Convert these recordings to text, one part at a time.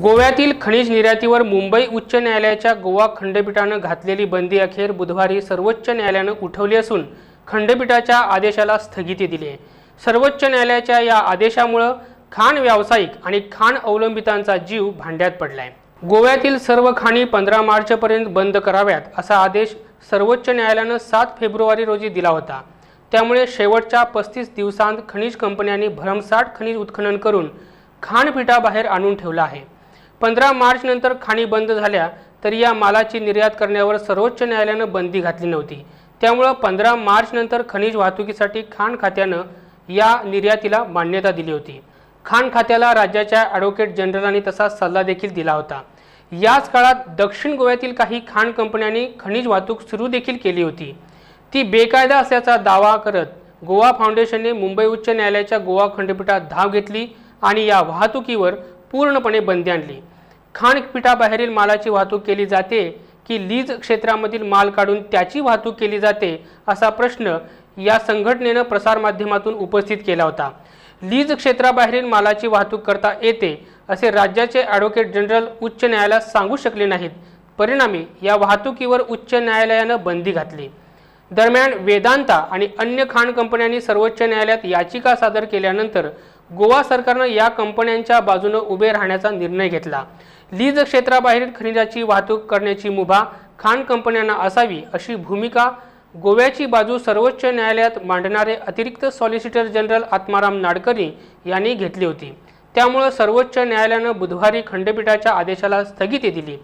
गोव्यातील खनिज निर्यातीवर मुंबई उच्च न्यायालयाच्या गोवा खंडपीठाने घातलेली बंदी अखेर बुधवारी सर्वोच्च न्यायालयाने उठवली असून खंडपीठाच्या आदेशाला स्थगिती दिली आहे। सर्वोच्च न्यायालयाच्या या आदेशामुळे खाण व्यावसायिक आणि खाण अवलंबितांचा जीव भांड्यात पडलाय। गोव्यातील सर्व खाणी 15 मार्चपर्यंत बंद कराव्यात असा आदेश सर्वोच्च न्यायालयाने 7 फेब्रुवारी रोजी दिला होता। त्यामुळे शेवटच्या 35 दिवसांत खनिज कंपन्यांनी भरमसाठ खनिज उत्खनन करून खाणपीठाबाहेर आणून ठेवला आहे। 15 मार्च नंतर खाणी बंद झाल्या तरी या मालाची निर्यात करण्यावर सर्वोच्च न्यायालयाने बंदी घातली नव्हती। त्यामुळे 15 मार्च नंतर खनिज वाहतुकीसाठी खाण खात्याने या निर्यातीला मान्यता दिली होती। खाण खात्याला राज्याच्या ॲडव्होकेट जनरलांनी तसा सल्ला देखील दिला होता। याच काळात दक्षिण गोव्यातील काही खाण कंपन्यांनी खनिज वाहतूक सुरू देखील केली होती। ती बेकायदा असल्याचा दावा करत गोवा फाउंडेशनने मुंबई उच्च न्यायालयाच्या गोवा खंडपीठात धाव घेतली आणि या वाहतुकीवर पूर्णपणे बंदी आणली। खाणपीठाबाहेरील मालाची वाहतूक केली जाते की लीज क्षेत्रामधील माल काढून त्याची वाहतूक केली जाते असा प्रश्न या संघटनेने प्रसारमाध्यमातून उपस्थित केला होता। लीज क्षेत्राबाहेरील मालाची वाहतूक करता येते असे राज्याचे ॲडव्होकेट जनरल उच्च न्यायालयात सांगू शकले नाहीत। परिणामी या वाहतुकीवर उच्च न्यायालयाने बंदी घातली। दरम्यान वेदांता आणि अन्य खाण कंपन्यांनी सर्वोच्च न्यायालयात याचिका सादर केल्यानंतर गोवा सरकारने या कंपन्यांच्या बाजूने उभे राहण्याचा निर्णय घेतला। लीज क्षेत्राबाहेर खनिजाची वाहतूक करण्याची मुभा खाण कंपन्यांना असावी अशी भूमिका गोव्याची बाजू सर्वोच्च न्यायालयात मांडणारे अतिरिक्त सॉलिसिटर जनरल आत्माराम नाडकर्णी यांनी घेतली होती। त्यामुळे सर्वोच्च न्यायालयाने बुधवारी खंडपीठाच्या आदेशाला स्थगिती दिली।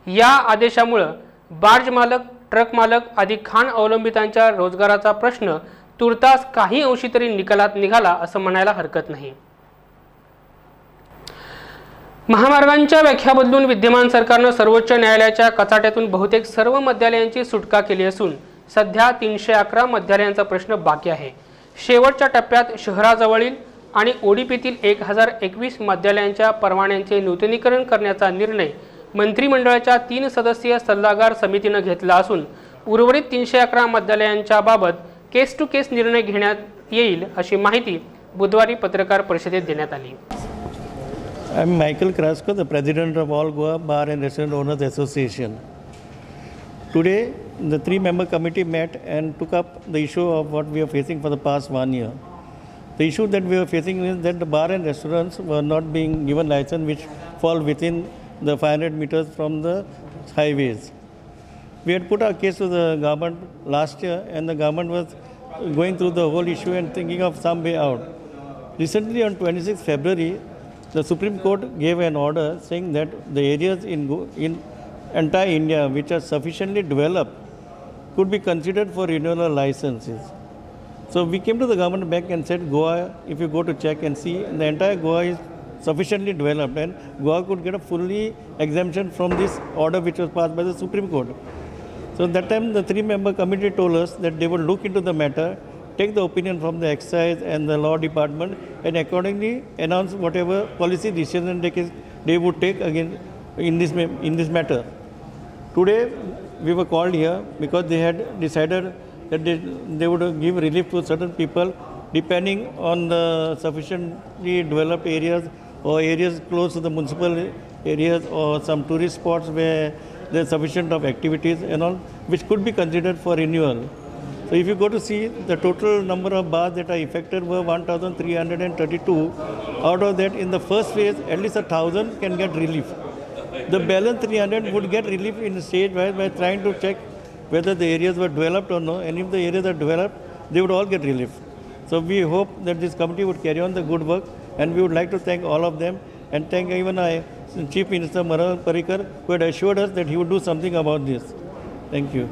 या आदेशामुळे बार्ज मालक, ट्रक मालक आदी खाण अवलंबितांच्या रोजगाराचा प्रश्न तुर्तास काही अंशी तरी निकालात निघाला असं म्हणायला हरकत नाही। महामार्गांच्या व्याख्या बदलून विद्यमान सरकारने सर्वोच्च न्यायालयाच्या कचाट्यातून बहुतेक सर्व मद्यालयांची सुटका केली असून सध्या 311 मद्यालयांचा प्रश्न बाकी आहे। शेवटच्या टप्प्यात शहराजवळील आणि ओडीपीतील 1021 मद्यालयांच्या परवान्यांचे नूतनीकरण करण्याचा निर्णय मंत्रिमंडळाच्या 3 सदस्यीय सल्लागार समितीने घेतला असून उर्वरित 311 मद्यालयांच्या बाबत केस टू केस निर्णय घेण्यात येईल अशी माहिती बुधवारी पत्रकार परिषदेत देण्यात आली। I am Michael Krasko, the president of All Goa Bar and Restaurant Owners Association. Today, the 3-member committee met and took up the issue of what we are facing for the past 1 year. The issue that we are facing is that the bar and restaurants were not being given license which fall within the 500 meters from the highways. We had put our case to the government last year and the government was going through the whole issue and thinking of some way out. Recently on 26 February, the Supreme Court gave an order saying that the areas in entire India which are sufficiently developed could be considered for renewal of licenses. So we came to the government back and said, Goa, if you go to check and see, the entire Goa is sufficiently developed and Goa could get a fully exemption from this order which was passed by the Supreme Court. So that time the 3-member committee told us that they would look into the matter, take the opinion from the excise and the law department and accordingly announce whatever policy decision they would take again in this matter. Today we were called here because they had decided that they would give relief to certain people depending on the sufficiently developed areas or areas close to the municipal areas or some tourist spots where there is sufficient of activities and all which could be considered for renewal. So if you go to see, the total number of bars that are affected were 1,332. Out of that, in the first phase, at least 1,000 can get relief. The balance 300 would get relief in stage-wise by trying to check whether the areas were developed or no. And if the areas are developed, they would all get relief. So we hope that this committee would carry on the good work, and we would like to thank all of them and thank even Chief Minister Manohar Parrikar, who had assured us that he would do something about this. Thank you.